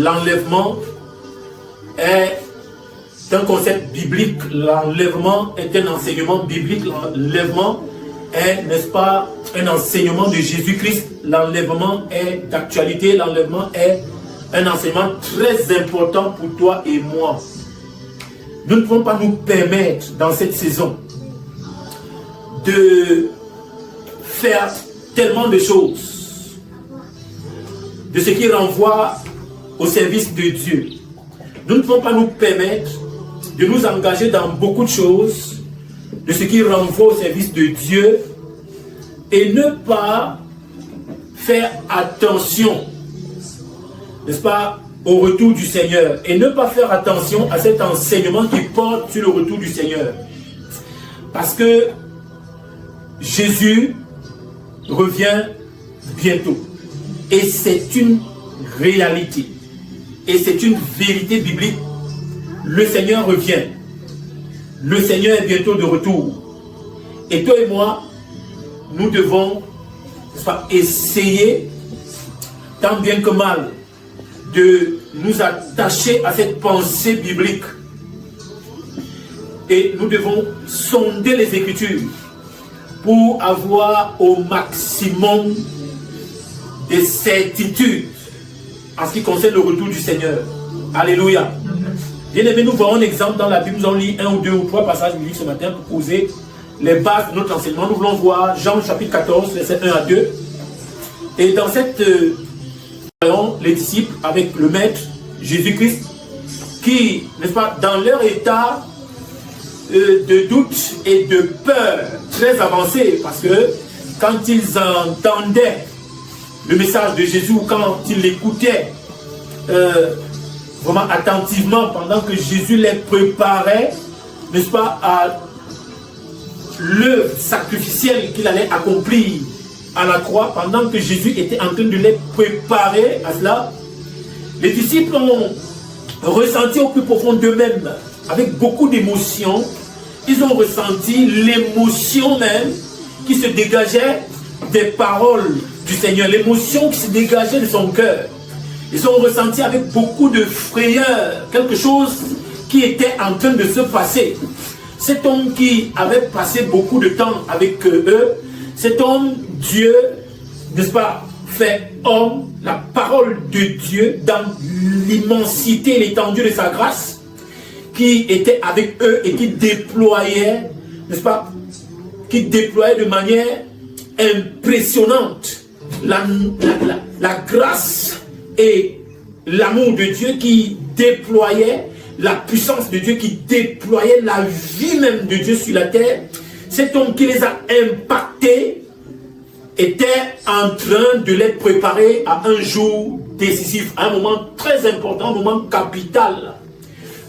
l'enlèvement est un concept biblique, l'enlèvement est un enseignement biblique, l'enlèvement est, n'est-ce pas, un enseignement de Jésus-Christ, l'enlèvement est d'actualité, l'enlèvement est un enseignement très important pour toi et moi. Nous ne pouvons pas nous permettre dans cette saison de faire tellement de choses, de ce qui renvoie au service de Dieu. Nous ne pouvons pas nous permettre de nous engager dans beaucoup de choses, de ce qui renvoie au service de Dieu, et ne pas faire attention, n'est-ce pas, au retour du Seigneur, et ne pas faire attention à cet enseignement qui porte sur le retour du Seigneur. Parce que Jésus revient bientôt. Et c'est une réalité. Et c'est une vérité biblique. Le Seigneur revient. Le Seigneur est bientôt de retour. Et toi et moi, nous devons, n'est-ce pas, essayer, tant bien que mal, de nous attacher à cette pensée biblique. Et nous devons sonder les Écritures pour avoir au maximum de certitude en ce qui concerne le retour du Seigneur. Alléluia. Bien aimé, nous voyons un exemple dans la Bible. Nous allons lire 1 ou 2 ou 3 passages bibliques ce matin pour poser les bases de notre enseignement. Nous voulons voir Jean chapitre 14, verset 1 à 2. Et dans cette voyons les disciples avec le Maître Jésus-Christ qui, n'est-ce pas, dans leur état de doute et de peur très avancé, parce que quand ils entendaient le message de Jésus, quand ils l'écoutaient vraiment attentivement, pendant que Jésus les préparait, n'est-ce pas, à l'œuvre sacrificielle qu'il allait accomplir à la croix, pendant que Jésus était en train de les préparer à cela, les disciples ont ressenti au plus profond d'eux-mêmes, avec beaucoup d'émotion, ils ont ressenti l'émotion même qui se dégageait des paroles du Seigneur, l'émotion qui se dégageait de son cœur. Ils ont ressenti avec beaucoup de frayeur quelque chose qui était en train de se passer. Cet homme qui avait passé beaucoup de temps avec eux, cet homme, Dieu, n'est-ce pas, fait homme, la parole de Dieu dans l'immensité et l'étendue de sa grâce, qui était avec eux et qui déployait, n'est-ce pas, qui déployait de manière impressionnante la grâce et l'amour de Dieu, qui déployait la puissance de Dieu, qui déployait la vie même de Dieu sur la terre. Cet homme qui les a impactés était en train de les préparer à un jour décisif, à un moment très important, un moment capital,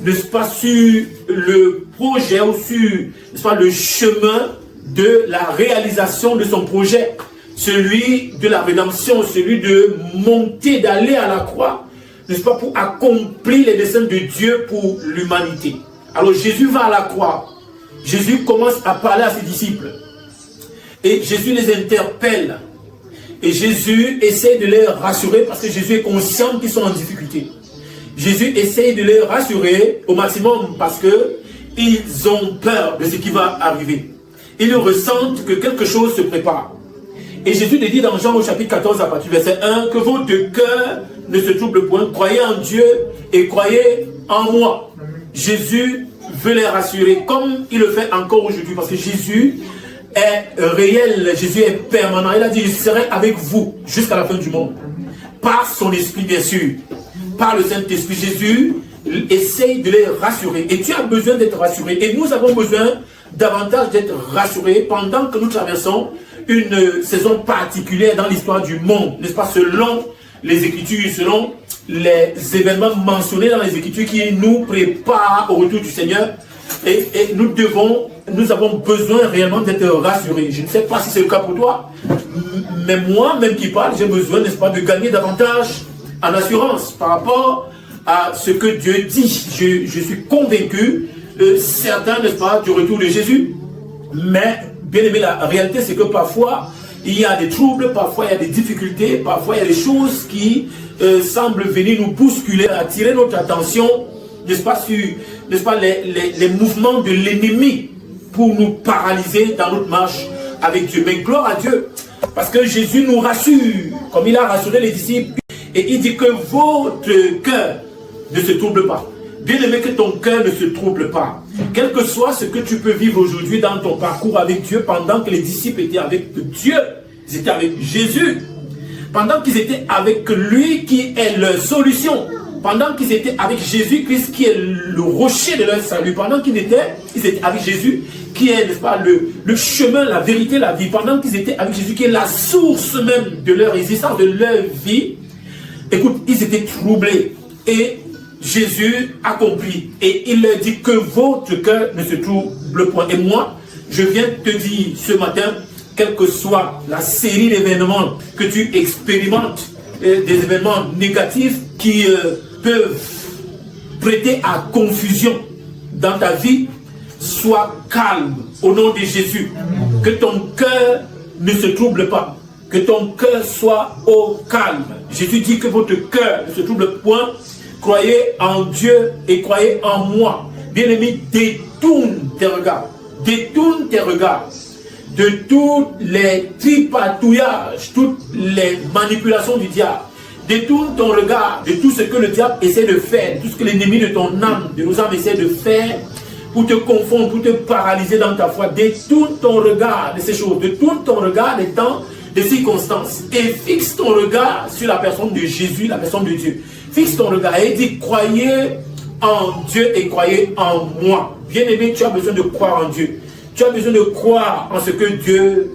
n'est-ce pas, sur le projet ou sur, n'est-ce pas, le chemin de la réalisation de son projet, celui de la rédemption, celui de monter, d'aller à la croix, n'est-ce pas, pour accomplir les desseins de Dieu pour l'humanité. Alors Jésus va à la croix, Jésus commence à parler à ses disciples, et Jésus les interpelle, et Jésus essaie de les rassurer, parce que Jésus est conscient qu'ils sont en difficulté. Jésus essaie de les rassurer au maximum, parce qu'ils ont peur de ce qui va arriver. Ils ressentent que quelque chose se prépare. Et Jésus le dit dans Jean au chapitre 14 à partir du verset 1, que vos deux cœurs ne se troublent point, croyez en Dieu et croyez en moi. Jésus veut les rassurer, comme il le fait encore aujourd'hui, parce que Jésus est réel, Jésus est permanent. Il a dit, je serai avec vous jusqu'à la fin du monde. Par son esprit, bien sûr. Par le Saint-Esprit, Jésus essaye de les rassurer. Et tu as besoin d'être rassuré. Et nous avons besoin davantage d'être rassurés pendant que nous traversons une saison particulière dans l'histoire du monde, n'est-ce pas, selon les Écritures, selon les événements mentionnés dans les Écritures qui nous préparent au retour du Seigneur. Et nous avons besoin réellement d'être rassurés. Je ne sais pas si c'est le cas pour toi, mais moi, même qui parle, j'ai besoin, n'est-ce pas, de gagner davantage en assurance par rapport à ce que Dieu dit. Je suis convaincu, certain, n'est-ce pas, du retour de Jésus. Mais, bien aimé, la réalité, c'est que parfois, il y a des troubles, parfois il y a des difficultés, parfois il y a des choses qui semblent venir nous bousculer, attirer notre attention, n'est-ce pas, sur les mouvements de l'ennemi pour nous paralyser dans notre marche avec Dieu. Mais gloire à Dieu, parce que Jésus nous rassure, comme il a rassuré les disciples, et il dit que votre cœur ne se trouble pas. Bien aimé, que ton cœur ne se trouble pas. Quel que soit ce que tu peux vivre aujourd'hui dans ton parcours avec Dieu, pendant que les disciples étaient avec Dieu, ils étaient avec Jésus, pendant qu'ils étaient avec lui qui est leur solution, pendant qu'ils étaient avec Jésus-Christ qui est le rocher de leur salut, pendant qu'ils étaient avec Jésus qui est, n'est-ce pas, le chemin, la vérité, la vie, pendant qu'ils étaient avec Jésus qui est la source même de leur existence, de leur vie, écoute, ils étaient troublés. Et Jésus a compris. Et il leur dit que votre cœur ne se trouble point. Et moi, je viens te dire ce matin, quelle que soit la série d'événements que tu expérimentes, des événements négatifs qui peuvent prêter à confusion dans ta vie, sois calme au nom de Jésus. Que ton cœur ne se trouble pas. Que ton cœur soit au calme. Jésus dit que votre cœur ne se trouble point. Croyez en Dieu et croyez en moi. Bien-aimé, détourne tes regards. Détourne tes regards de tous les tripatouillages, toutes les manipulations du diable. Détourne ton regard de tout ce que le diable essaie de faire, tout ce que l'ennemi de ton âme, de nos âmes essaie de faire pour te confondre, pour te paralyser dans ta foi. Détourne ton regard de ces choses. Détourne ton regard des temps, des circonstances. Et fixe ton regard sur la personne de Jésus, la personne de Dieu. Fixe ton regard et dis, croyez en Dieu et croyez en moi. Bien-aimé, tu as besoin de croire en Dieu. Tu as besoin de croire en ce que Dieu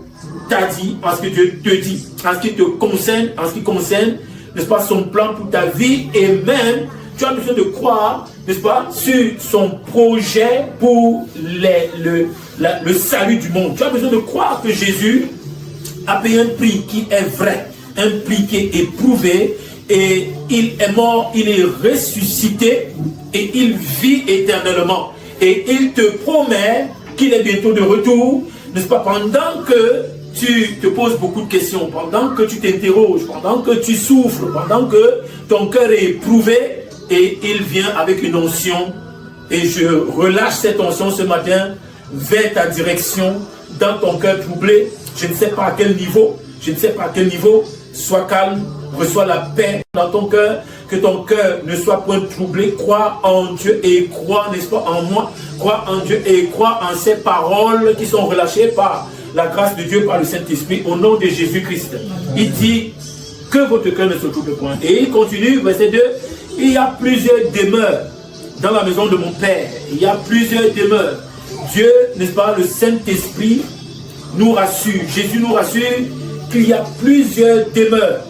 t'a dit, en ce que Dieu te dit, en ce qui te concerne, en ce qui concerne, n'est-ce pas, son plan pour ta vie. Et même, tu as besoin de croire, n'est-ce pas, sur son projet pour le salut du monde. Tu as besoin de croire que Jésus a payé un prix qui est vrai, un prix qui est éprouvé. Et il est mort, il est ressuscité et il vit éternellement. Et il te promet qu'il est bientôt de retour, n'est-ce pas, pendant que tu te poses beaucoup de questions, pendant que tu t'interroges, pendant que tu souffres, pendant que ton cœur est éprouvé, et il vient avec une onction. Et je relâche cette onction ce matin vers ta direction, dans ton cœur troublé. Je ne sais pas à quel niveau, je ne sais pas à quel niveau. Sois calme, reçois la paix dans ton cœur, que ton cœur ne soit point troublé. Crois en Dieu et crois, n'est-ce pas, en moi. Crois en Dieu et crois en ces paroles qui sont relâchées par la grâce de Dieu, par le Saint-Esprit, au nom de Jésus-Christ. Il dit que votre cœur ne se trouble point. Et il continue, verset 2, il y a plusieurs demeures dans la maison de mon Père. Il y a plusieurs demeures. Dieu, n'est-ce pas, le Saint-Esprit nous rassure. Jésus nous rassure qu'il y a plusieurs demeures.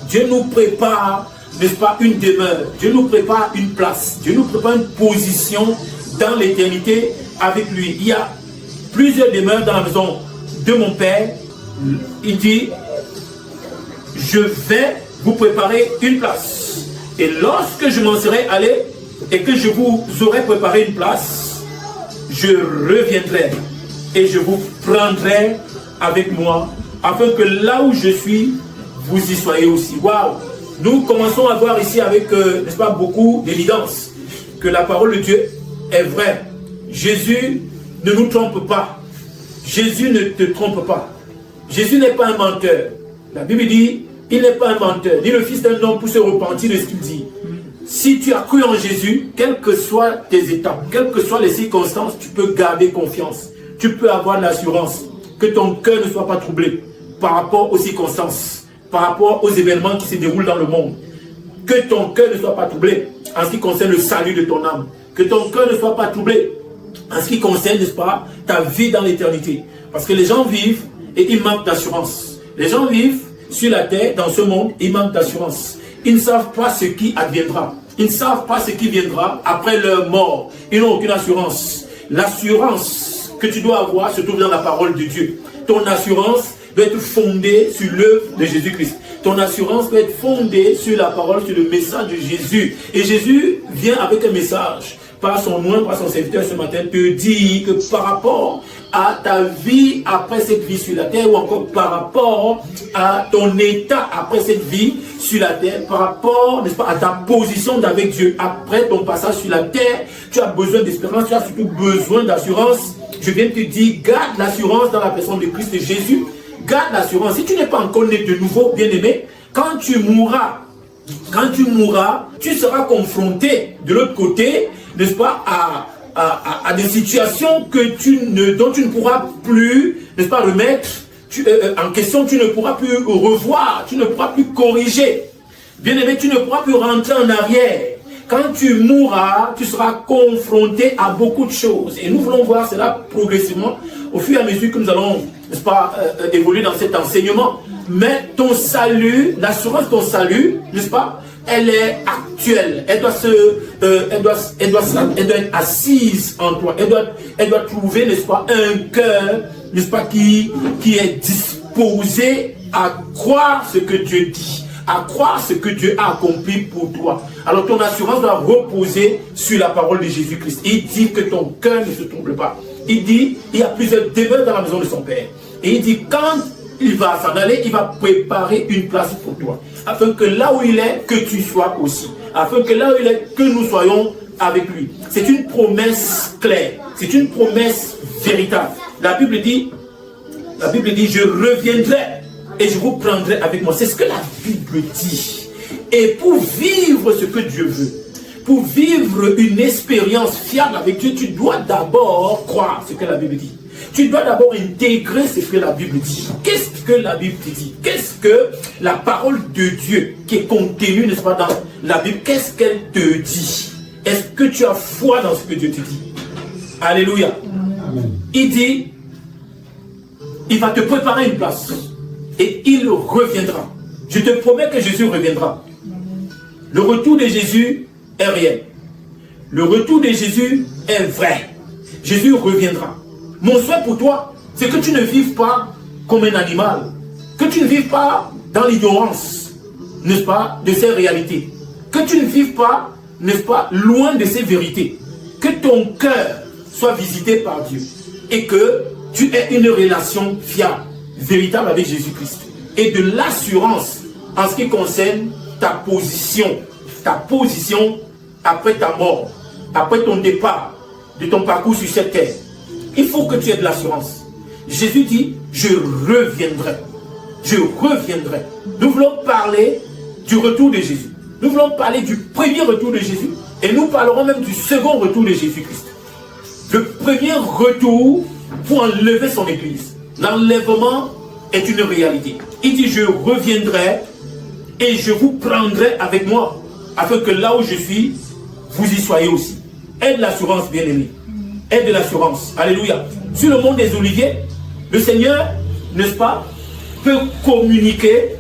Dieu nous prépare, n'est-ce pas, une demeure. Dieu nous prépare une place. Dieu nous prépare une position dans l'éternité avec lui. Il y a plusieurs demeures dans la maison de mon Père. Il dit, je vais vous préparer une place. Et lorsque je m'en serai allé et que je vous aurai préparé une place, je reviendrai et je vous prendrai avec moi, afin que là où je suis, vous y soyez aussi. Waouh! Nous commençons à voir ici avec, n'est-ce pas, beaucoup d'évidence que la parole de Dieu est vraie. Jésus ne nous trompe pas. Jésus ne te trompe pas. Jésus n'est pas un menteur. La Bible dit, il n'est pas un menteur, ni le fils d'un homme pour se repentir de ce qu'il dit. Si tu as cru en Jésus, quelles que soient tes étapes, quelles que soient les circonstances, tu peux garder confiance. Tu peux avoir l'assurance que ton cœur ne soit pas troublé par rapport aux circonstances, par rapport aux événements qui se déroulent dans le monde. Que ton cœur ne soit pas troublé en ce qui concerne le salut de ton âme. Que ton cœur ne soit pas troublé en ce qui concerne, n'est-ce pas, ta vie dans l'éternité. Parce que les gens vivent et ils manquent d'assurance. Les gens vivent sur la terre, dans ce monde, ils manquent d'assurance. Ils ne savent pas ce qui adviendra. Ils ne savent pas ce qui viendra après leur mort. Ils n'ont aucune assurance. L'assurance que tu dois avoir se trouve dans la parole de Dieu. Ton assurance doit être fondée sur l'œuvre de Jésus-Christ. Ton assurance doit être fondée sur la parole, sur le message de Jésus. Et Jésus vient avec un message par son nom, par son serviteur ce matin, te dit que par rapport à ta vie après cette vie sur la terre, ou encore par rapport à ton état après cette vie sur la terre, par rapport, n'est-ce pas, à ta position avec Dieu après ton passage sur la terre, tu as besoin d'espérance, tu as surtout besoin d'assurance. Je viens de te dire, garde l'assurance dans la personne de Christ Jésus. Garde l'assurance. Si tu n'es pas encore né de nouveau, bien-aimé, quand tu mourras, tu seras confronté de l'autre côté, n'est-ce pas, à des situations dont tu ne pourras plus, n'est-ce pas, remettre en question, tu ne pourras plus revoir, tu ne pourras plus corriger. Bien-aimé, tu ne pourras plus rentrer en arrière. Quand tu mourras, tu seras confronté à beaucoup de choses. Et nous voulons voir cela progressivement au fur et à mesure que nous allons, n'est-ce pas, évoluer dans cet enseignement. Mais ton salut, l'assurance de ton salut, n'est-ce pas, elle est actuelle. Elle doit être assise en toi. Elle doit trouver, n'est-ce pas, un cœur, n'est-ce pas, qui est disposé à croire ce que Dieu dit, à croire ce que Dieu a accompli pour toi. Alors ton assurance doit reposer sur la parole de Jésus-Christ. Il dit que ton cœur ne se trouble pas. Il dit, il y a plusieurs demeures dans la maison de son Père. Et il dit, quand il va s'en aller, il va préparer une place pour toi. Afin que là où il est, que tu sois aussi. Afin que là où il est, que nous soyons avec lui. C'est une promesse claire. C'est une promesse véritable. La Bible dit, je reviendrai et je vous prendrai avec moi. C'est ce que la Bible dit. Et pour vivre ce que Dieu veut, pour vivre une expérience fiable avec Dieu, tu dois d'abord croire ce que la Bible dit. Tu dois d'abord intégrer ce que la Bible dit. Qu'est-ce que la Bible te dit? Qu'est-ce que la parole de Dieu qui est contenue, n'est-ce pas, dans la Bible, qu'est-ce qu'elle te dit? Est-ce que tu as foi dans ce que Dieu te dit? Alléluia. Il dit, il va te préparer une place et il reviendra. Je te promets que Jésus reviendra. Le retour de Jésus est réel. Le retour de Jésus est vrai. Jésus reviendra. Mon souhait pour toi, c'est que tu ne vives pas comme un animal. Que tu ne vives pas dans l'ignorance, n'est-ce pas, de ces réalités. Que tu ne vives pas, n'est-ce pas, loin de ces vérités. Que ton cœur soit visité par Dieu. Et que tu aies une relation fiable, véritable avec Jésus-Christ. Et de l'assurance en ce qui concerne ta position après ta mort, après ton départ de ton parcours sur cette terre. Il faut que tu aies de l'assurance. Jésus dit, je reviendrai. Je reviendrai. Nous voulons parler du retour de Jésus. Nous voulons parler du premier retour de Jésus. Et nous parlerons même du second retour de Jésus-Christ. Le premier retour pour enlever son église. L'enlèvement est une réalité. Il dit, je reviendrai et je vous prendrai avec moi, afin que là où je suis, vous y soyez aussi. Aie de l'assurance, bien-aimé. Aie de l'assurance. Alléluia. Sur le mont des Oliviers, le Seigneur, n'est-ce pas, peut communiquer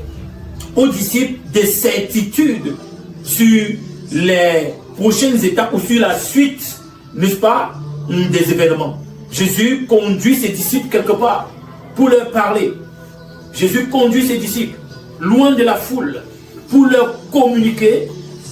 aux disciples des certitudes sur les prochaines étapes ou sur la suite, n'est-ce pas, des événements. Jésus conduit ses disciples quelque part pour leur parler. Jésus conduit ses disciples loin de la foule pour leur communiquer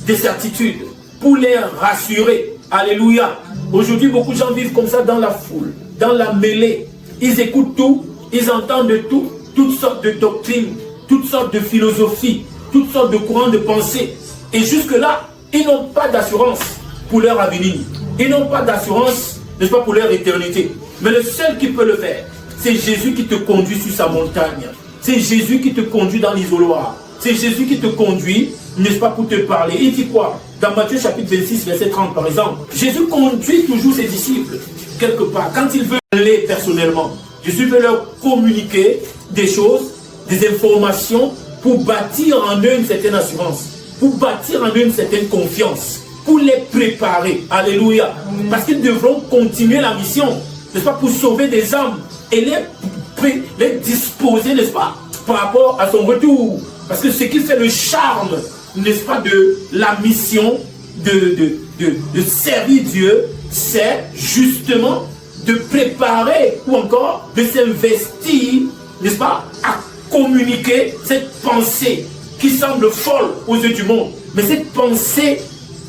des certitudes, pour les rassurer. Alléluia. Aujourd'hui, beaucoup de gens vivent comme ça dans la foule, dans la mêlée. Ils écoutent tout, ils entendent de tout, toutes sortes de doctrines, toutes sortes de philosophies, toutes sortes de courants de pensée. Et jusque-là, ils n'ont pas d'assurance pour leur avenir. Ils n'ont pas d'assurance, n'est-ce pas, pour leur éternité. Mais le seul qui peut le faire, c'est Jésus qui te conduit sur sa montagne. C'est Jésus qui te conduit dans l'isoloir. C'est Jésus qui te conduit, n'est-ce pas, pour te parler. Il dit quoi? Dans Matthieu chapitre 26, verset 30 par exemple. Jésus conduit toujours ses disciples quelque part. Quand il veut aller personnellement, Jésus veut leur communiquer des choses, des informations pour bâtir en eux une certaine assurance, pour bâtir en eux une certaine confiance, pour les préparer. Alléluia. Parce qu'ils devront continuer la mission, n'est-ce pas, pour sauver des âmes et les disposer, n'est-ce pas, par rapport à son retour. Parce que ce qui fait le charme, n'est-ce pas, de la mission de servir Dieu, c'est justement de préparer ou encore de s'investir, n'est-ce pas, à communiquer cette pensée qui semble folle aux yeux du monde. Mais cette pensée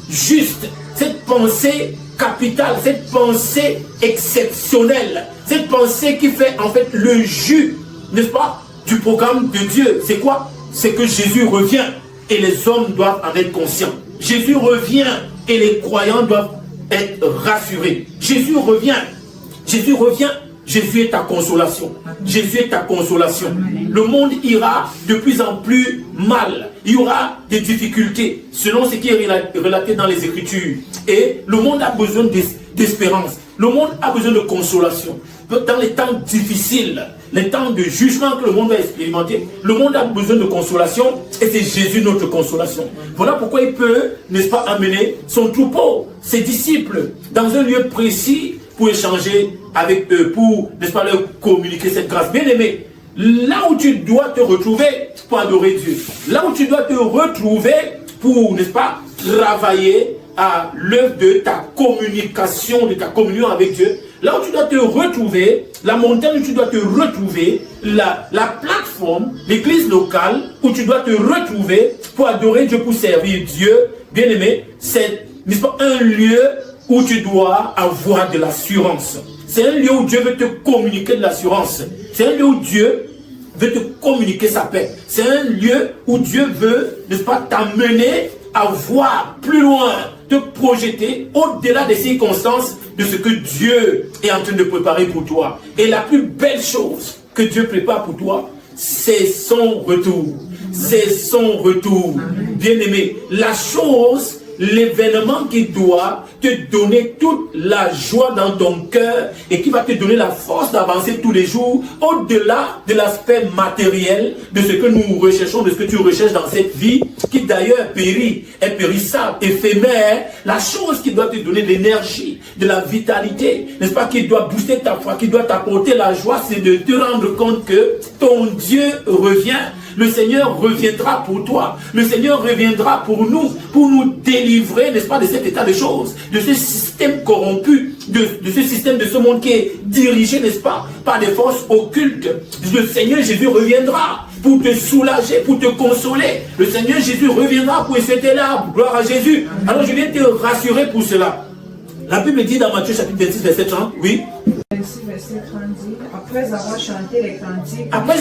juste, cette pensée capitale, cette pensée exceptionnelle, cette pensée qui fait en fait le jus, n'est-ce pas, du programme de Dieu. C'est quoi? C'est que Jésus revient et les hommes doivent en être conscients. Jésus revient et les croyants doivent être rassurés. Jésus revient. Jésus revient. Jésus est ta consolation. Jésus est ta consolation. Le monde ira de plus en plus mal. Il y aura des difficultés selon ce qui est relaté dans les Écritures. Et le monde a besoin d'espérance. Le monde a besoin de consolation. Dans les temps difficiles, les temps de jugement que le monde va expérimenter, le monde a besoin de consolation et c'est Jésus notre consolation. Voilà pourquoi il peut, n'est-ce pas, amener son troupeau, ses disciples, dans un lieu précis pour échanger avec eux, pour, n'est-ce pas, leur communiquer cette grâce. Bien aimé, là où tu dois te retrouver pour adorer Dieu, là où tu dois te retrouver pour, n'est-ce pas, travailler à l'œuvre de ta communication, de ta communion avec Dieu, là où tu dois te retrouver, la montagne où tu dois te retrouver, la plateforme, l'église locale où tu dois te retrouver pour adorer Dieu, pour servir Dieu, bien aimé, c'est, n'est-ce pas, un lieu où tu dois avoir de l'assurance. C'est un lieu où Dieu veut te communiquer de l'assurance. C'est un lieu où Dieu veut te communiquer sa paix. C'est un lieu où Dieu veut, n'est-ce pas, t'amener à voir plus loin, te projeter au-delà des circonstances de ce que Dieu est en train de préparer pour toi. Et la plus belle chose que Dieu prépare pour toi, c'est son retour. C'est son retour. Bien-aimé, la chose, l'événement qui doit te donner toute la joie dans ton cœur et qui va te donner la force d'avancer tous les jours au-delà de l'aspect matériel de ce que nous recherchons, de ce que tu recherches dans cette vie qui d'ailleurs est périssable, éphémère. La chose qui doit te donner de l'énergie, de la vitalité, n'est-ce pas, qui doit booster ta foi, qui doit t'apporter la joie, c'est de te rendre compte que ton Dieu revient. Le Seigneur reviendra pour toi. Le Seigneur reviendra pour nous délivrer, n'est-ce pas, de cet état de choses, de ce système corrompu, de ce système de ce monde qui est dirigé, n'est-ce pas, par des forces occultes. Le Seigneur Jésus reviendra pour te soulager, pour te consoler. Le Seigneur Jésus reviendra pour fêter là. Gloire à Jésus. Alors je viens te rassurer pour cela. La Bible dit dans Matthieu chapitre 26, verset 30, oui. 26, verset 30 dit, après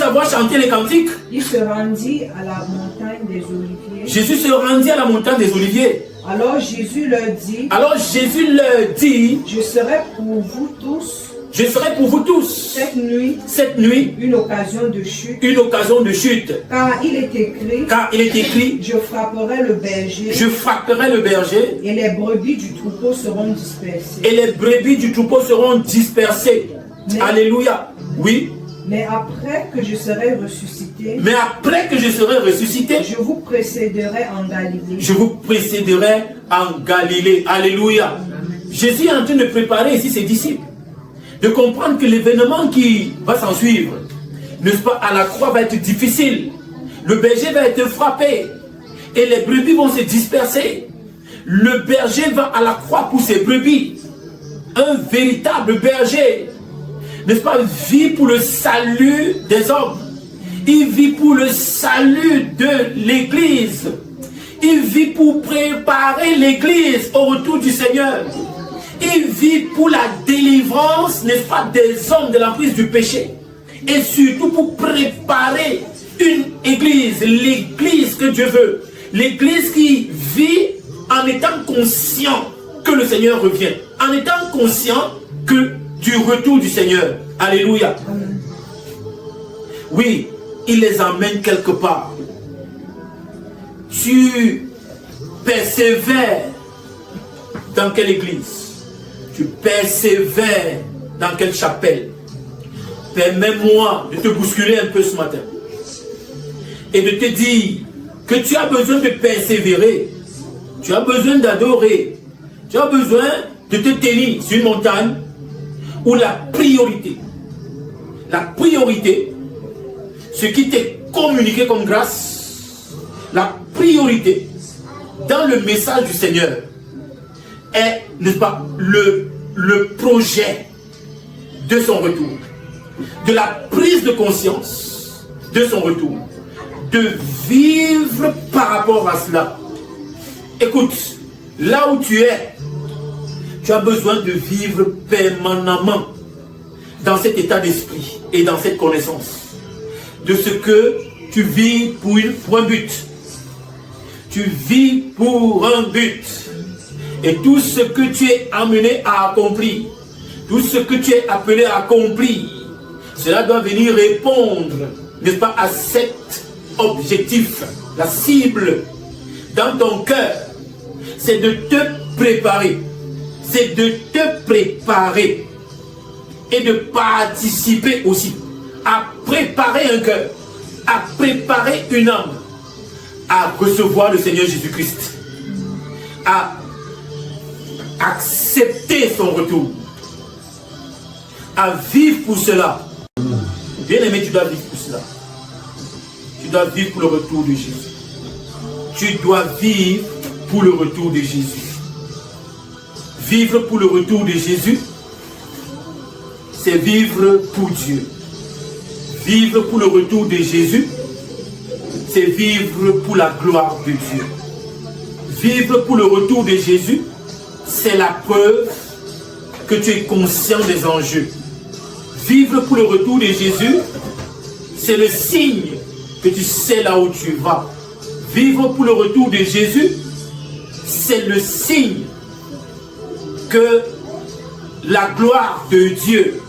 avoir chanté les cantiques, il se rendit à la montagne des Oliviers. Jésus se rendit à la montagne des Oliviers. Alors Jésus leur dit, je serai pour vous tous cette nuit une occasion de chute. Car il est écrit, je frapperai le berger, et les brebis du troupeau seront dispersées. Alléluia. Oui. Mais après que je serai ressuscité, je vous précéderai en Galilée. Alléluia. Jésus est en train de préparer ici ses disciples, de comprendre que l'événement qui va s'en suivre, n'est-ce pas, à la croix va être difficile. Le berger va être frappé et les brebis vont se disperser. Le berger va à la croix pour ses brebis. Un véritable berger, n'est-ce pas, vit pour le salut des hommes. Il vit pour le salut de l'Église. Il vit pour préparer l'Église au retour du Seigneur. Il vit pour la délivrance, n'est-ce pas, des hommes de l'emprise du péché. Et surtout pour préparer une Église, l'Église que Dieu veut. L'Église qui vit en étant conscient que le Seigneur revient. En étant conscient que du retour du Seigneur. Alléluia. Oui, il les emmène quelque part. Tu persévères dans quelle église? Tu persévères dans quelle chapelle? Permets-moi de te bousculer un peu ce matin et de te dire que tu as besoin de persévérer. Tu as besoin d'adorer. Tu as besoin de te tenir sur une montagne où la priorité, ce qui t'est communiqué comme grâce, la priorité dans le message du Seigneur est, n'est-ce pas, le projet de son retour, de la prise de conscience de son retour, de vivre par rapport à cela. Écoute, là où tu es, tu as besoin de vivre permanemment dans cet état d'esprit et dans cette connaissance de ce que tu vis pour un but. Tu vis pour un but. Et tout ce que tu es amené à accomplir, tout ce que tu es appelé à accomplir, cela doit venir répondre, n'est-ce pas, à cet objectif, la cible dans ton cœur. C'est de te préparer. C'est de te préparer et de participer aussi à préparer un cœur, à préparer une âme, à recevoir le Seigneur Jésus-Christ, à accepter son retour, à vivre pour cela. Bien-aimé, tu dois vivre pour cela. Tu dois vivre pour le retour de Jésus. Tu dois vivre pour le retour de Jésus. Vivre pour le retour de Jésus, c'est vivre pour Dieu. Vivre pour le retour de Jésus, c'est vivre pour la gloire de Dieu. Vivre pour le retour de Jésus, c'est la preuve que tu es conscient des enjeux. Vivre pour le retour de Jésus, c'est le signe que tu sais là où tu vas. Vivre pour le retour de Jésus, c'est le signe que la gloire de Dieu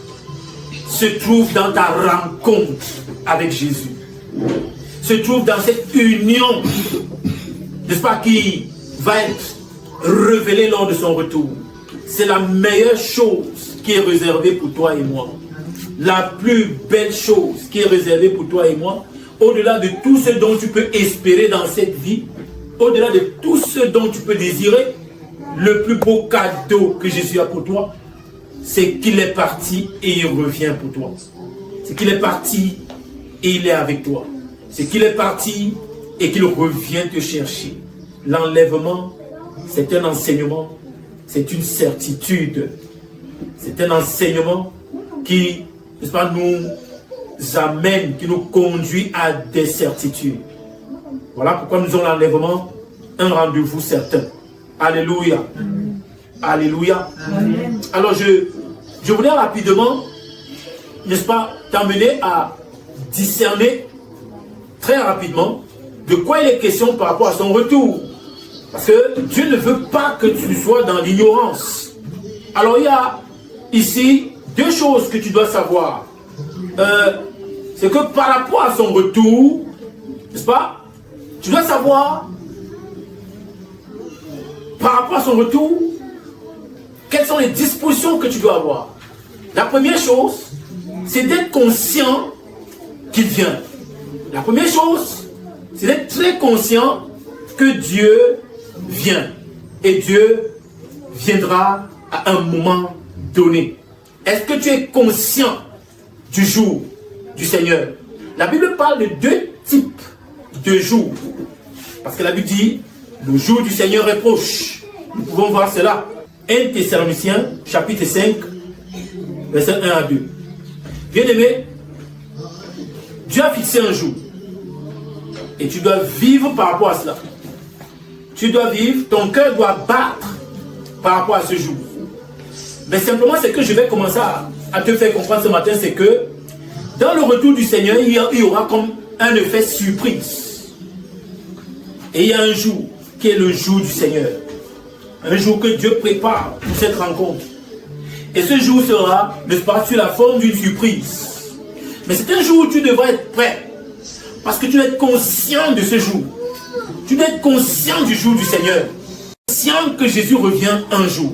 se trouve dans ta rencontre avec Jésus. Se trouve dans cette union, n'est-ce pas, qui va être révélée lors de son retour. C'est la meilleure chose qui est réservée pour toi et moi. La plus belle chose qui est réservée pour toi et moi, au-delà de tout ce dont tu peux espérer dans cette vie, au-delà de tout ce dont tu peux désirer, le plus beau cadeau que Jésus a pour toi, c'est qu'il est parti et il revient pour toi. C'est qu'il est parti et il est avec toi. C'est qu'il est parti et qu'il revient te chercher. L'enlèvement, c'est un enseignement, c'est une certitude. C'est un enseignement qui, n'est-ce pas, nous amène, qui nous conduit à des certitudes. Voilà pourquoi nous avons l'enlèvement, un rendez-vous certain. Alléluia. Alléluia. Amen. Alors je voulais rapidement, n'est-ce pas, t'amener à discerner très rapidement de quoi il est question par rapport à son retour. Parce que Dieu ne veut pas que tu sois dans l'ignorance. Alors il y a ici deux choses que tu dois savoir. C'est que par rapport à son retour, n'est-ce pas, tu dois savoir par rapport à son retour, quelles sont les dispositions que tu dois avoir. La première chose, c'est d'être conscient qu'il vient. La première chose, c'est d'être très conscient que Dieu vient. Et Dieu viendra à un moment donné. Est-ce que tu es conscient du jour du Seigneur? La Bible parle de deux types de jours. Parce que la Bible dit, le jour du Seigneur est proche. Nous pouvons voir cela. 1 Thessaloniciens, chapitre 5, verset 1 à 2. Bien-aimé, Dieu a fixé un jour. Et tu dois vivre par rapport à cela. Tu dois vivre, ton cœur doit battre par rapport à ce jour. Mais simplement, ce que je vais commencer à te faire comprendre ce matin, c'est que dans le retour du Seigneur, il y aura comme un effet surprise. Et il y a un jour qui est le jour du Seigneur. Un jour que Dieu prépare pour cette rencontre. Et ce jour sera, n'est-ce pas, sur la forme d'une surprise. Mais c'est un jour où tu devras être prêt. Parce que tu dois être conscient de ce jour. Tu dois être conscient du jour du Seigneur. Conscient que Jésus revient un jour.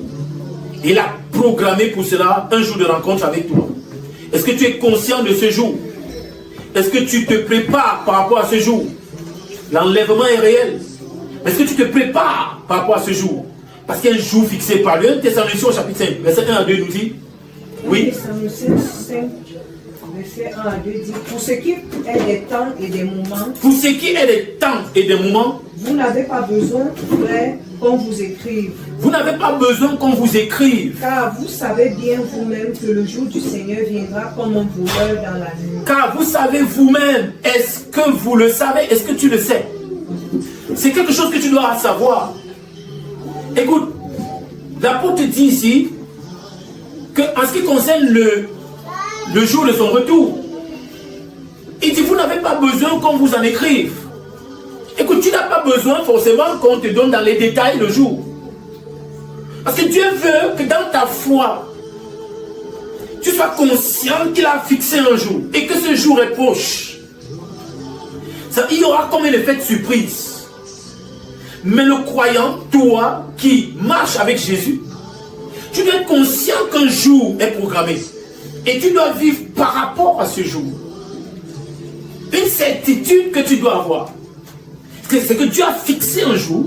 Et il a programmé pour cela un jour de rencontre avec toi. Est-ce que tu es conscient de ce jour? Est-ce que tu te prépares par rapport à ce jour? L'enlèvement est réel. Est-ce que tu te prépares par rapport à ce jour? Parce qu'il y a un jour fixé par lui. 1 Thessaloniciens chapitre 5, verset 1 à 2 nous dit. Oui. 1 Thessaloniciens 5, verset 1 à 2 dit, pour ce qui est des temps et des moments. Pour ce qui est des temps et des moments. Vous n'avez pas besoin, frère, qu'on vous écrive. Vous n'avez pas besoin qu'on vous écrive. Car vous savez bien vous-même que le jour du Seigneur viendra comme un voleur dans la nuit. Car vous savez vous-même, est-ce que vous le savez? Est-ce que tu le sais? C'est quelque chose que tu dois savoir. Écoute, l'apôtre dit ici qu'en ce qui concerne le jour de son retour, il dit, vous n'avez pas besoin qu'on vous en écrive. Écoute, tu n'as pas besoin forcément qu'on te donne dans les détails le jour. Parce que Dieu veut que dans ta foi, tu sois conscient qu'il a fixé un jour et que ce jour est proche. Ça, il y aura comme un effet de surprise. Mais le croyant, toi qui marches avec Jésus, tu dois être conscient qu'un jour est programmé. Et tu dois vivre par rapport à ce jour. Une certitude que tu dois avoir. C'est que Dieu a fixé un jour.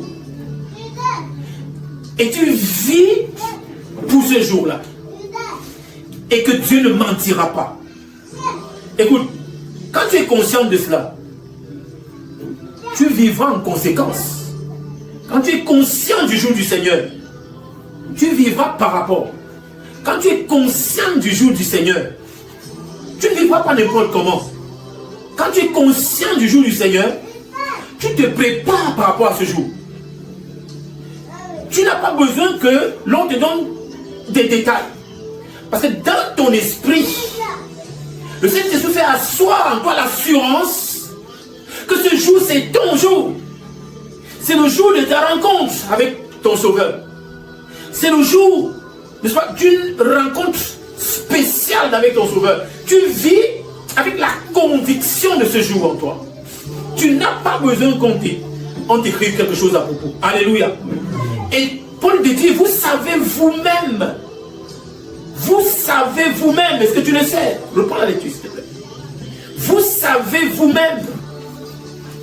Et tu vis pour ce jour-là. Et que Dieu ne mentira pas. Écoute, quand tu es conscient de cela, tu vivras en conséquence. Quand tu es conscient du jour du Seigneur, tu vivras par rapport. Quand tu es conscient du jour du Seigneur, tu ne vivras pas n'importe comment. Quand tu es conscient du jour du Seigneur, tu te prépares par rapport à ce jour. Tu n'as pas besoin que l'on te donne des détails. Parce que dans ton esprit, le Saint-Esprit fait asseoir en toi l'assurance que ce jour, c'est ton jour. C'est le jour de ta rencontre avec ton Sauveur. C'est le jour, n'est-ce pas, d'une rencontre spéciale avec ton Sauveur. Tu vis avec la conviction de ce jour en toi. Tu n'as pas besoin qu'on t'écrive quelque chose à propos. Alléluia. Et Paul te dit, vous savez vous-même. Vous savez vous-même. Est-ce que tu le sais? Reprends la lecture, s'il te plaît. Vous savez vous-même.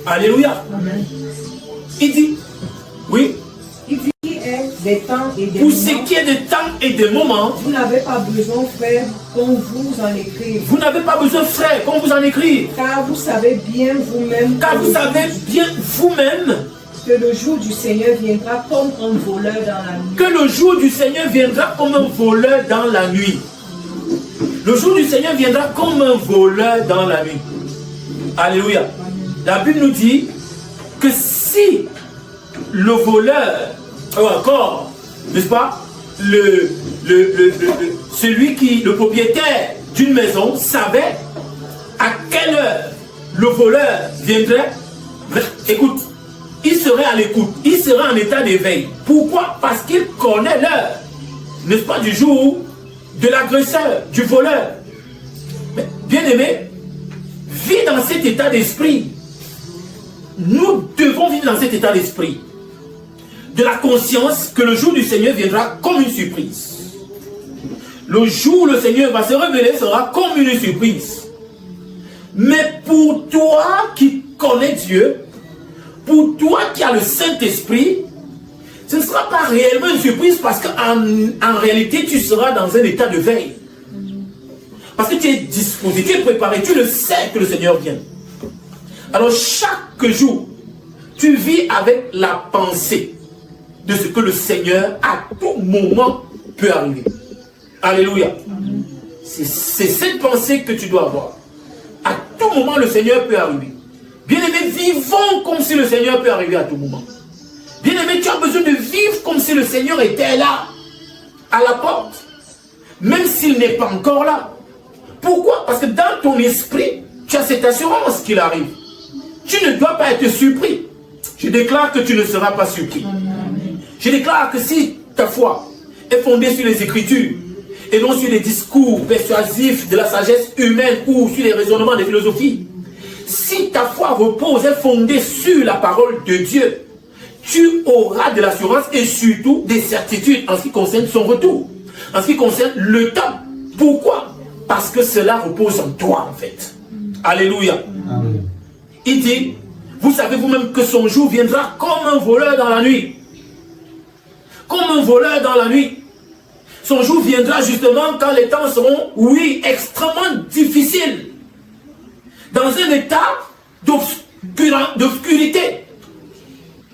Alléluia. Amen. Il dit, oui. Il dit qu'il est des temps et des pour moments. ce qui est des temps et des moments, vous n'avez pas besoin, frère, qu'on vous en écrive. Vous n'avez pas besoin, frère, qu'on vous en écrive. Car vous savez bien vous-même. Car vous savez bien vous-même que le jour du Seigneur viendra comme un voleur dans la nuit. Que le jour du Seigneur viendra comme un voleur dans la nuit. Le jour du Seigneur viendra comme un voleur dans la nuit. Alléluia. La Bible nous dit que si le voleur, ou encore, n'est-ce pas, le propriétaire d'une maison savait à quelle heure le voleur viendrait, écoute, il serait à l'écoute, il serait en état d'éveil. Pourquoi? Parce qu'il connaît l'heure, n'est-ce pas, du jour de l'agresseur, du voleur. Mais, bien aimé, vis dans cet état d'esprit. Nous devons vivre dans cet état d'esprit. De la conscience que le jour du Seigneur viendra comme une surprise. Le jour où le Seigneur va se révéler sera comme une surprise. Mais pour toi qui connais Dieu, pour toi qui as le Saint-Esprit, ce ne sera pas réellement une surprise parce qu'en réalité, tu seras dans un état de veille. Parce que tu es disposé, tu es préparé, tu le sais que le Seigneur vient. Alors chaque jour, tu vis avec la pensée de ce que le Seigneur à tout moment peut arriver. Alléluia. C'est cette pensée que tu dois avoir. À tout moment, le Seigneur peut arriver. Bien-aimé, vivons comme si le Seigneur peut arriver à tout moment. Bien-aimé, tu as besoin de vivre comme si le Seigneur était là, à la porte, même s'il n'est pas encore là. Pourquoi? Parce que dans ton esprit, tu as cette assurance qu'il arrive. Tu ne dois pas être surpris. Je déclare que tu ne seras pas surpris. Je déclare que si ta foi est fondée sur les Écritures, et non sur les discours persuasifs de la sagesse humaine ou sur les raisonnements des philosophies, si ta foi repose, est fondée sur la parole de Dieu, tu auras de l'assurance et surtout des certitudes en ce qui concerne son retour, en ce qui concerne le temps. Pourquoi? Parce que cela repose en toi, en fait. Alléluia. Amen. Il dit, vous savez vous-même que son jour viendra comme un voleur dans la nuit. Comme un voleur dans la nuit. Son jour viendra justement quand les temps seront, oui, extrêmement difficiles. Dans un état d'obscurité.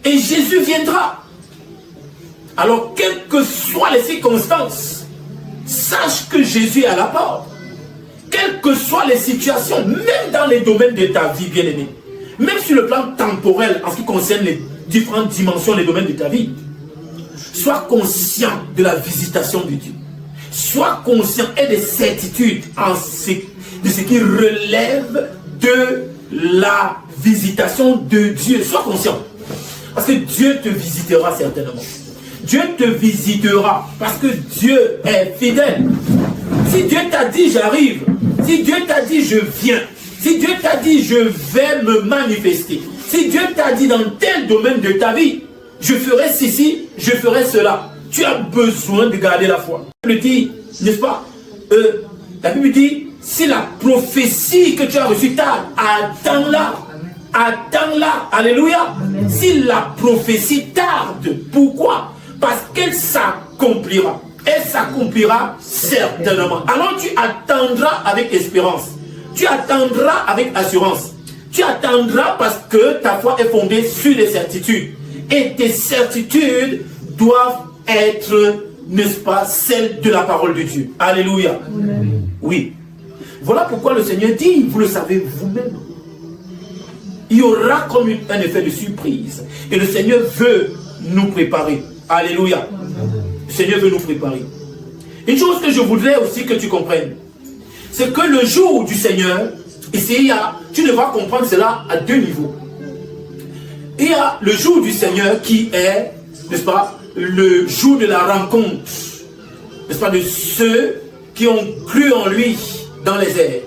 Et Jésus viendra. Alors, quelles que soient les circonstances, sache que Jésus est à la porte. Quelles que soient les situations, même dans les domaines de ta vie, bien-aimé, même sur le plan temporel, en ce qui concerne les différentes dimensions des domaines de ta vie, Sois conscient de la visitation de Dieu. Sois conscient et des certitudes de ce qui relève de la visitation de Dieu. Sois conscient. Parce que Dieu te visitera certainement. Dieu te visitera parce que Dieu est fidèle. Si Dieu t'a dit j'arrive, si Dieu t'a dit je viens, si Dieu t'a dit je vais me manifester, si Dieu t'a dit dans tel domaine de ta vie, je ferai ceci, je ferai cela, tu as besoin de garder la foi. La Bible dit, n'est-ce pas, la Bible dit, si la prophétie que tu as reçue tarde, attends-la. Attends-la. Alléluia. Amen. Si la prophétie tarde, pourquoi? Parce qu'elle s'accomplira. Elle s'accomplira certainement. Alors tu attendras avec espérance. Tu attendras avec assurance. Tu attendras parce que ta foi est fondée sur les certitudes. Et tes certitudes doivent être, n'est-ce pas, celles de la parole de Dieu. Alléluia. Amen. Oui. Voilà pourquoi le Seigneur dit, vous le savez vous-même, il y aura comme un effet de surprise. Et le Seigneur veut nous préparer. Alléluia. Le Seigneur veut nous préparer. Une chose que je voudrais aussi que tu comprennes, c'est que le jour du Seigneur, ici, tu devras comprendre cela à deux niveaux. Il y a le jour du Seigneur qui est, n'est-ce pas, le jour de la rencontre, n'est-ce pas, de ceux qui ont cru en lui dans les airs.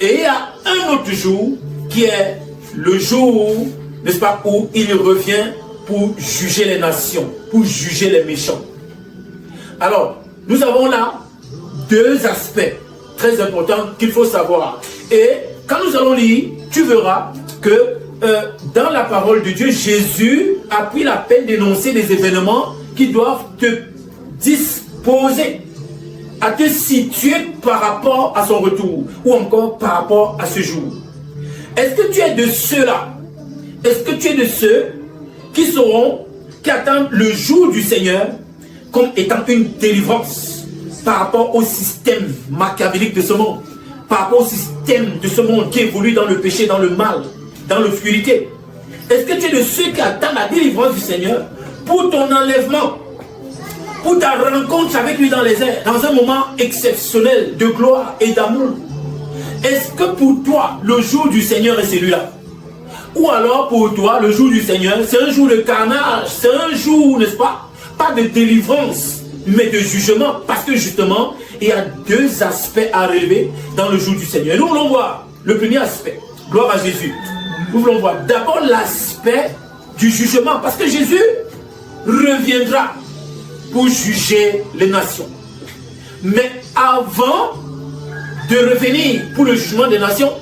Et il y a un autre jour qui est le jour, n'est-ce pas, où il revient pour juger les nations, pour juger les méchants. Alors, nous avons là deux aspects très importants qu'il faut savoir. Et quand nous allons lire, tu verras que dans la parole de Dieu, Jésus a pris la peine d'énoncer des événements qui doivent te disposer à te situer par rapport à son retour ou encore par rapport à ce jour. Est-ce que tu es de ceux-là? Est-ce que tu es de ceux qui attendent le jour du Seigneur comme étant une délivrance par rapport au système machiavélique de ce monde, par rapport au système de ce monde qui évolue dans le péché, dans le mal, dans l'obscurité? Est-ce que tu es de ceux qui attendent la délivrance du Seigneur pour ton enlèvement, pour ta rencontre avec lui dans les airs, dans un moment exceptionnel de gloire et d'amour? Est-ce que pour toi, le jour du Seigneur est celui-là? Ou alors pour toi, le jour du Seigneur, c'est un jour de carnage, c'est un jour, n'est-ce pas, pas de délivrance, mais de jugement, parce que justement, il y a deux aspects à relever dans le jour du Seigneur. Nous voulons voir le premier aspect, gloire à Jésus. Nous voulons voir d'abord l'aspect du jugement, parce que Jésus reviendra pour juger les nations. Mais avant de revenir pour le jugement des nations,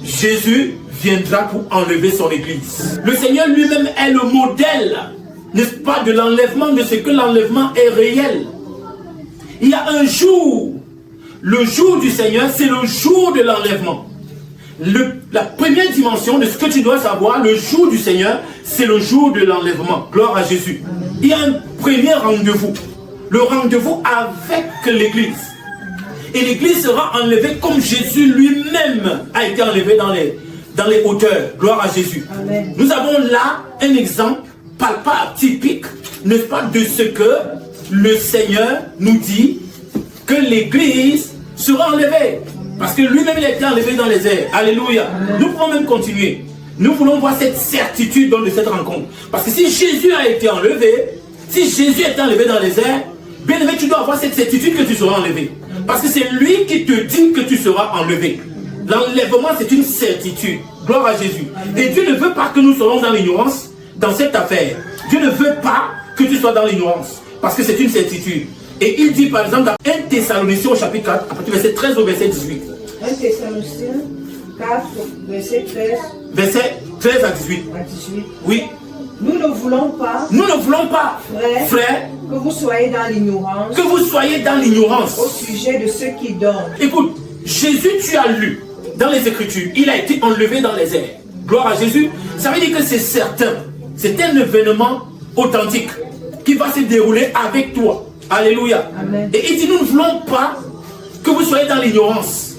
Jésus viendra pour enlever son église. Le Seigneur lui-même est le modèle, n'est-ce pas, de l'enlèvement, de ce que l'enlèvement est réel. Il y a un jour, le jour du Seigneur, c'est le jour de l'enlèvement. La première dimension de ce que tu dois savoir, le jour du Seigneur, c'est le jour de l'enlèvement. Gloire à Jésus. Il y a un premier rendez-vous. Le rendez-vous avec l'église. Et l'église sera enlevée comme Jésus lui-même a été enlevé dans les hauteurs. Gloire à Jésus. Amen. Nous avons là un exemple palpable, typique, n'est-ce pas, de ce que le Seigneur nous dit que l'église sera enlevée. Parce que lui-même il a été enlevé dans les airs. Alléluia. Amen. Nous pouvons même continuer. Nous voulons voir cette certitude de cette rencontre. Parce que si Jésus a été enlevé, si Jésus est enlevé dans les airs, bien aimé, tu dois avoir cette certitude que tu seras enlevé. Parce que c'est lui qui te dit que tu seras enlevé. L'enlèvement, c'est une certitude. Gloire à Jésus. Et Dieu ne veut pas que nous soyons dans l'ignorance dans cette affaire. Dieu ne veut pas que tu sois dans l'ignorance. Parce que c'est une certitude. Et il dit par exemple dans 1 Thessaloniciens au chapitre 4, à partir du verset 13 au verset 18. 1 Thessaloniciens 4, verset 13. Verset 13 à 18. Oui. Nous ne voulons pas, frère, que vous soyez dans l'ignorance. Que vous soyez dans l'ignorance. Au sujet de ceux qui dorment. Écoute, Jésus, tu as lu dans les Écritures, il a été enlevé dans les airs. Gloire à Jésus. Ça veut dire que c'est certain. C'est un événement authentique qui va se dérouler avec toi. Alléluia. Amen. Et il dit, nous ne voulons pas que vous soyez dans l'ignorance.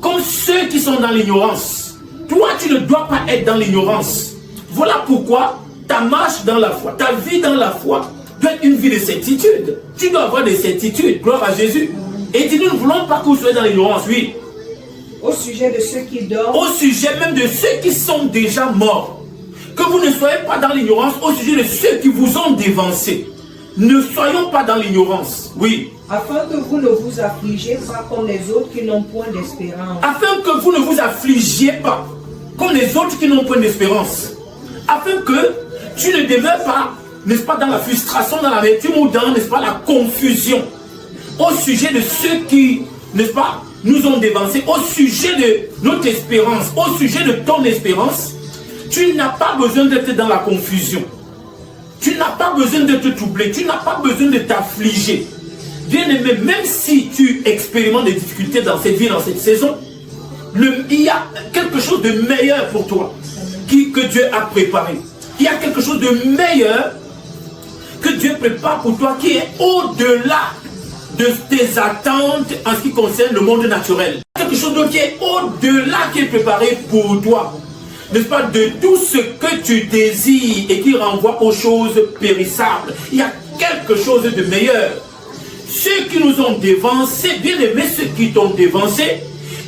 Comme ceux qui sont dans l'ignorance. Toi, tu ne dois pas être dans l'ignorance. Voilà pourquoi ta marche dans la foi, ta vie dans la foi doit être une vie de certitude. Tu dois avoir des certitudes. Gloire à Jésus. Et dit, nous ne voulons pas que vous soyez dans l'ignorance, oui. Au sujet de ceux qui dorment. Au sujet même de ceux qui sont déjà morts. Que vous ne soyez pas dans l'ignorance au sujet de ceux qui vous ont dévancé. Ne soyons pas dans l'ignorance, oui. Afin que vous ne vous affligiez pas comme les autres qui n'ont point d'espérance. Afin que vous ne vous affligiez pas comme les autres qui n'ont point d'espérance. Afin que tu ne demeures pas, n'est-ce pas, dans la frustration, dans l'amertume ou dans, n'est-ce pas, la confusion. Au sujet de ceux qui, n'est-ce pas, nous ont dévancés, au sujet de notre espérance, au sujet de ton espérance, tu n'as pas besoin d'être dans la confusion. Tu n'as pas besoin de te troubler, tu n'as pas besoin de t'affliger. Bien-aimé, même si tu expérimentes des difficultés dans cette vie, dans cette saison, il y a quelque chose de meilleur pour toi que Dieu a préparé. Il y a quelque chose de meilleur que Dieu prépare pour toi qui est au-delà de tes attentes en ce qui concerne le monde naturel. Quelque chose d'autre qui est au-delà qui est préparé pour toi. N'est-ce pas, de tout ce que tu désires et qui renvoie aux choses périssables. Il y a quelque chose de meilleur. Ceux qui nous ont dévancés, bien aimés, ceux qui t'ont dévancé,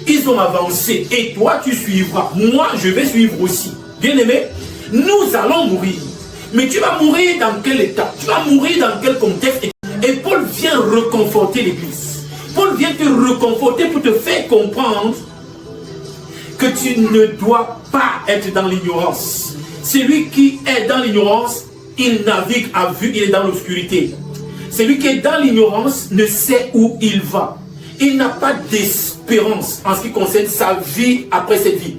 ils ont avancé. Et toi, tu suivras. Moi, je vais suivre aussi. Bien aimé, nous allons mourir. Mais tu vas mourir dans quel état? Tu vas mourir dans quel contexte? Et Paul vient reconforter l'Église. Paul vient te reconforter pour te faire comprendre que tu ne dois pas être dans l'ignorance. Celui qui est dans l'ignorance, il navigue à vue, il est dans l'obscurité. Celui qui est dans l'ignorance ne sait où il va. Il n'a pas d'espérance en ce qui concerne sa vie après cette vie.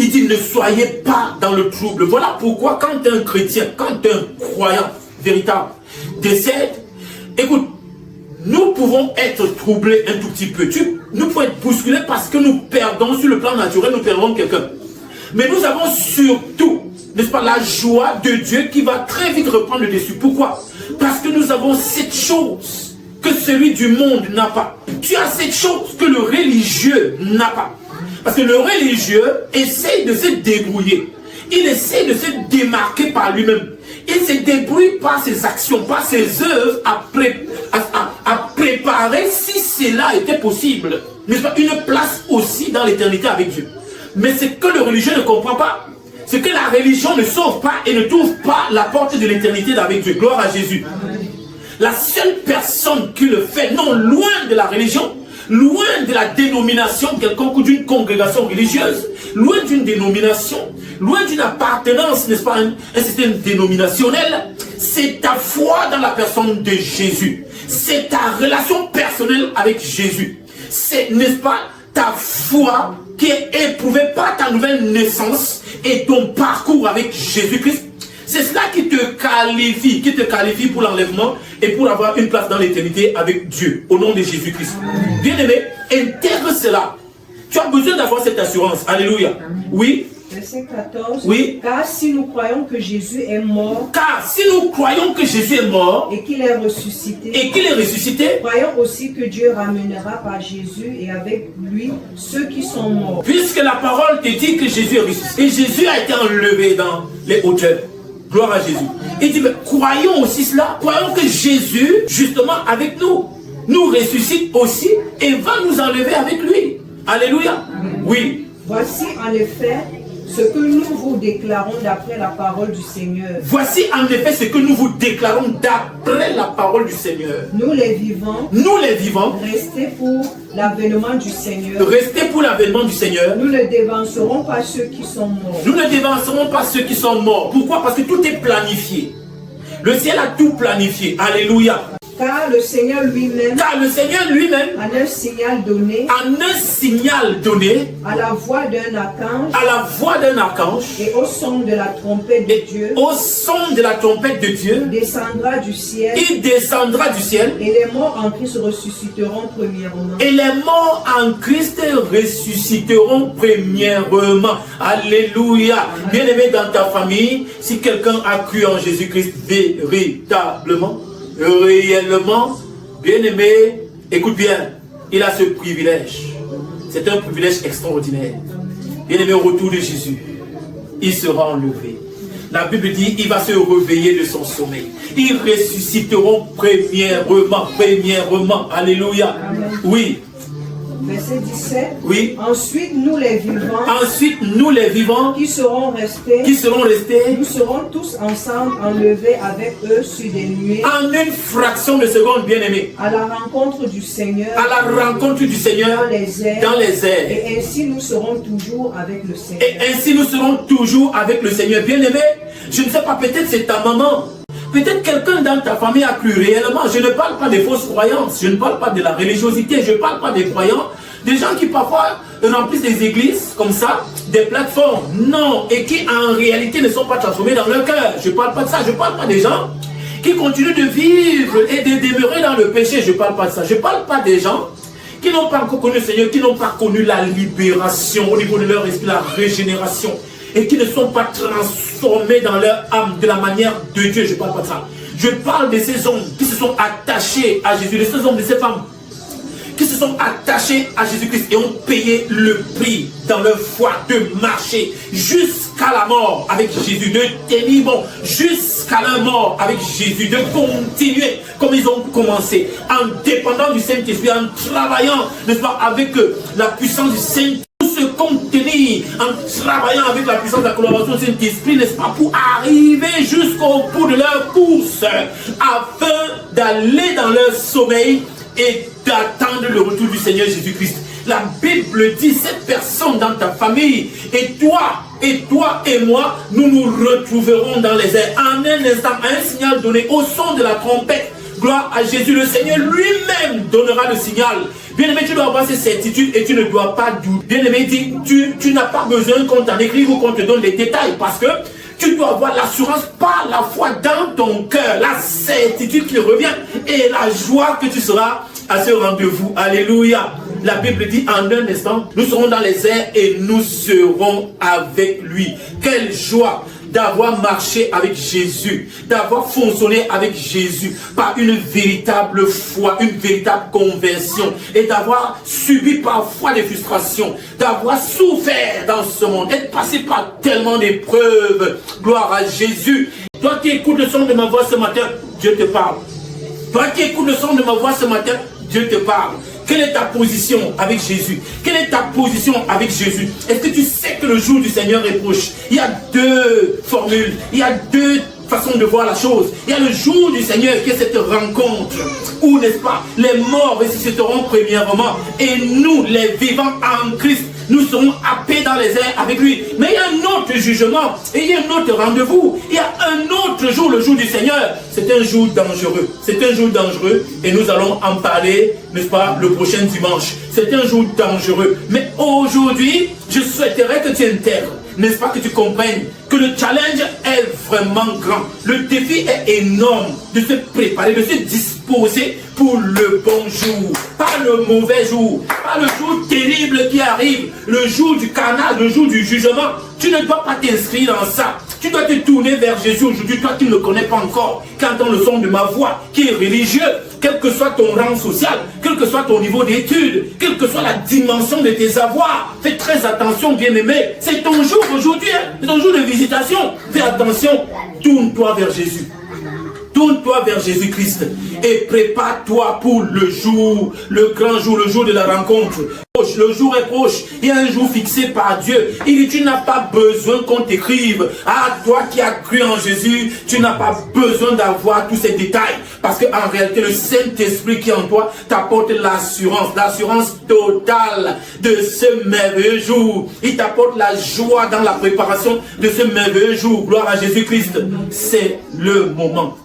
Il dit, ne soyez pas dans le trouble. Voilà pourquoi quand un chrétien, quand un croyant véritable décède, écoute, nous pouvons être troublés un tout petit peu. Nous pouvons être bousculés parce que nous perdons sur le plan naturel, nous perdons quelqu'un. Mais nous avons surtout, n'est-ce pas, la joie de Dieu qui va très vite reprendre le dessus. Pourquoi? Parce que nous avons cette chose que celui du monde n'a pas. Tu as cette chose que le religieux n'a pas. Parce que le religieux essaie de se débrouiller. Il essaie de se démarquer par lui-même. Il se débrouille par ses actions, par ses œuvres à préparer, si cela était possible, n'est-ce pas, une place aussi dans l'éternité avec Dieu. Mais ce que le religieux ne comprend pas, c'est que la religion ne sauve pas et ne trouve pas la porte de l'éternité avec Dieu. Gloire à Jésus. La seule personne qui le fait, non, loin de la religion, loin de la dénomination quelconque ou d'une congrégation religieuse, loin d'une dénomination, loin d'une appartenance, n'est-ce pas, un système dénominationnel, c'est ta foi dans la personne de Jésus. C'est ta relation personnelle avec Jésus. C'est, n'est-ce pas, ta foi qui est éprouvée par ta nouvelle naissance et ton parcours avec Jésus-Christ. C'est cela qui te qualifie pour l'enlèvement et pour avoir une place dans l'éternité avec Dieu, au nom de Jésus-Christ. Bien-aimé, intègre cela. Tu as besoin d'avoir cette assurance. Alléluia. Oui. Verset 14. Oui. Car si nous croyons que Jésus est mort. Car si nous croyons que Jésus est mort. Et qu'il est ressuscité. Et qu'il est ressuscité. Croyons aussi que Dieu ramènera par Jésus et avec lui ceux qui sont morts. Puisque la parole te dit que Jésus est ressuscité. Et Jésus a été enlevé dans les hauteurs. Gloire à Jésus. Il dit, mais croyons aussi cela. Croyons que Jésus, justement avec nous, nous ressuscite aussi et va nous enlever avec lui. Alléluia. Oui. Voici en effet ce que nous vous déclarons d'après la parole du Seigneur. Voici en effet ce que nous vous déclarons d'après la parole du Seigneur. Nous les vivants. Nous les vivants. Restez pour l'avènement du Seigneur. Restez pour l'avènement du Seigneur. Nous ne dévancerons pas ceux qui sont morts. Nous ne dévancerons pas ceux qui sont morts. Pourquoi? Parce que tout est planifié. Le ciel a tout planifié. Alléluia. Car le Seigneur lui-même. Car le Seigneur lui-même. En un signal donné. En un signal donné. À la voix d'un archange. À la voix d'un archange. Et au son de la trompette de Dieu. Au son de la trompette de Dieu. Descendra du ciel. Il descendra du ciel. Et les morts en Christ ressusciteront premièrement. Et les morts en Christ ressusciteront premièrement. Alléluia. Bien-aimé dans ta famille, si quelqu'un a cru en Jésus-Christ véritablement, réellement, bien-aimé, écoute bien, il a ce privilège. C'est un privilège extraordinaire. Bien-aimé, au retour de Jésus, il sera enlevé. La Bible dit, il va se réveiller de son sommeil. Ils ressusciteront premièrement. Alléluia. Amen. Oui. Verset 17. Oui. Ensuite, nous les vivants, qui seront restés, nous serons tous ensemble enlevés avec eux sur des nuées. En une fraction de seconde, bien-aimé. À la rencontre du Seigneur. Dans les airs. Et ainsi nous serons toujours avec le Seigneur. Bien-aimé, je ne sais pas, peut-être c'est ta maman. Peut-être quelqu'un dans ta famille a cru réellement. Je ne parle pas des fausses croyances. Je ne parle pas de la religiosité. Je ne parle pas des croyants. Des gens qui parfois remplissent des églises comme ça, des plateformes. Non. Et qui en réalité ne sont pas transformés dans leur cœur. Je ne parle pas de ça. Je ne parle pas des gens qui continuent de vivre et de demeurer dans le péché. Je ne parle pas de ça. Je ne parle pas des gens qui n'ont pas encore connu le Seigneur, qui n'ont pas connu la libération au niveau de leur esprit, la régénération. Et qui ne sont pas transformés dans leur âme de la manière de Dieu. Je ne parle pas de ça. Je parle de ces hommes qui se sont attachés à Jésus, de ces hommes, de ces femmes qui se sont attachés à Jésus-Christ et ont payé le prix dans leur foi de marcher jusqu'à la mort avec Jésus, de tenir bon jusqu'à la mort avec Jésus, de continuer comme ils ont commencé, en dépendant du Saint-Esprit, en travaillant, n'est-ce pas, avec la puissance du Saint-Esprit. Se contenir en travaillant avec la puissance de la collaboration du Saint-Esprit, n'est-ce pas, pour arriver jusqu'au bout de leur course, afin d'aller dans leur sommeil et d'attendre le retour du Seigneur Jésus-Christ. La Bible dit, cette personne dans ta famille, et toi et moi, nous nous retrouverons dans les airs. En un instant, un signal donné au son de la trompette. Gloire à Jésus, le Seigneur lui-même donnera le signal. Bien-aimé, tu dois avoir ces certitudes et tu ne dois pas douter. Bien-aimé, tu n'as pas besoin qu'on t'en écrive ou qu'on te donne les détails, parce que tu dois avoir l'assurance par la foi dans ton cœur, la certitude qui revient et la joie que tu seras à ce rendez-vous. Alléluia. La Bible dit, en un instant, nous serons dans les airs et nous serons avec lui. Quelle joie d'avoir marché avec Jésus, d'avoir fonctionné avec Jésus par une véritable foi, une véritable conversion, et d'avoir subi parfois des frustrations, d'avoir souffert dans ce monde, d'être passé par tellement d'épreuves. Gloire à Jésus. Toi qui écoutes le son de ma voix ce matin, Dieu te parle. Toi qui écoutes le son de ma voix ce matin, Dieu te parle. Quelle est ta position avec Jésus? Quelle est ta position avec Jésus? Est-ce que tu sais que le jour du Seigneur est proche? Il y a deux formules, il y a deux façons de voir la chose. Il y a le jour du Seigneur qui est cette rencontre où, n'est-ce pas, les morts ressusciteront premièrement et nous, les vivants en Christ, nous serons happés dans les airs avec lui. Mais il y a un autre jugement et il y a un autre rendez-vous. Il y a un autre jour, le jour du Seigneur. C'est un jour dangereux. C'est un jour dangereux et nous allons en parler, n'est-ce pas, le prochain dimanche. C'est un jour dangereux. Mais aujourd'hui, je souhaiterais que tu intègres, n'est-ce pas, que tu comprennes que le challenge est vraiment grand. Le défi est énorme de se préparer, de se disposer pour le bon jour. Pas le mauvais jour, pas le jour terrible qui arrive, le jour du carnage, le jour du jugement. Tu ne dois pas t'inscrire dans ça. Tu dois te tourner vers Jésus aujourd'hui, toi qui ne le connais pas encore, qui entend le son de ma voix, qui est religieux, quel que soit ton rang social, quel que soit ton niveau d'études, quelle que soit la dimension de tes avoirs. Fais très attention, bien-aimé. C'est ton jour aujourd'hui, hein? C'est ton jour de visitation. Fais attention, tourne-toi vers Jésus. Tourne-toi vers Jésus-Christ et prépare-toi pour le jour, le grand jour, le jour de la rencontre. Le jour est proche, il y a un jour fixé par Dieu. Il dit, tu n'as pas besoin qu'on t'écrive. Ah, toi qui as cru en Jésus, tu n'as pas besoin d'avoir tous ces détails. Parce qu'en réalité, le Saint-Esprit qui est en toi t'apporte l'assurance totale de ce merveilleux jour. Il t'apporte la joie dans la préparation de ce merveilleux jour. Gloire à Jésus-Christ. C'est le moment.